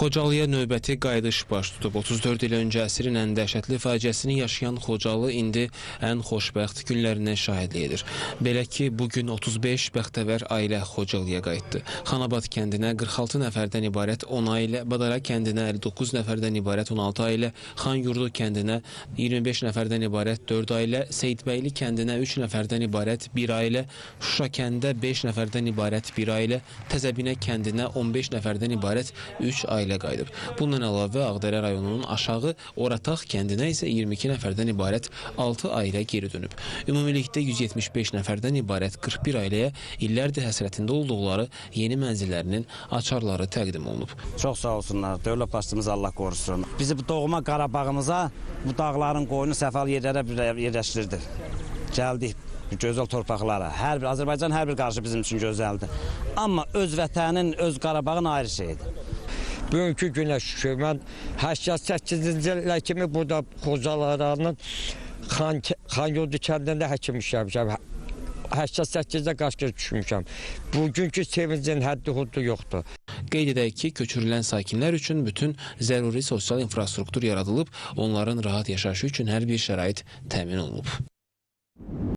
Xocalıya növbəti qayıdış baş tutub. 34 il öncə əsrin ən dəhşətli faciəsini yaşayan Xocalı indi ən xoşbəxt günlərinə şahidlik edir. Belə ki, bugün 35 bəxtəvər ailə Xocalıya qayıtdı. Xanabad kəndinə 46 nəfərdən ibarət 10 ailə, Badara kəndinə 59 nəfərdən ibarət 16 ailə, Xanyurdu kəndinə 25 nəfərdən ibarət 4 ailə, Seyidbəyli kəndinə 3 nəfərdən ibarət 1 ailə, Şuşa kəndə 5 nəfərdən ibarət 1 ailə, Təzəbinə kəndinə 15 nəfərdən ibarət 3 ailə qayıdıb. Bundan əlavə Ağdərə rayonunun aşağı Orataq kəndinə isə 22 nəfərdən ibarət 6 ailə geri dönüb. Ümumilikdə 175 nəfərdən ibarət 41 ailəyə illərdir həsrətində olduqları yeni mənzillərinin açarları təqdim olunub. Çox sağ olsunlar. Dövlət başçımız Allah qorusun. Bizi bu doğma Qarabağımıza, bu dağların qoyunu səfal yerlərə yerləşdirdi. Gəldik gözəl torpaqlara. Azərbaycan hər bir qarşı bizim üçün gözəldir. Amma öz vətənin, öz Qarabağın ayrı şeydir. Bugünkü günə şükür, mən 88-ci illər kimi burada Xocalı'nın Xanyurdu kəndində həkim işləmişəm. 88-də qaçqır düşmüşəm. Bugünkü sevincin həddi hududu yoxdur. Qeyd edək ki, köçürülən sakinlər üçün bütün zəruri sosial infrastruktur yaradılıb, onların rahat yaşayışı üçün hər bir şərait təmin olunub.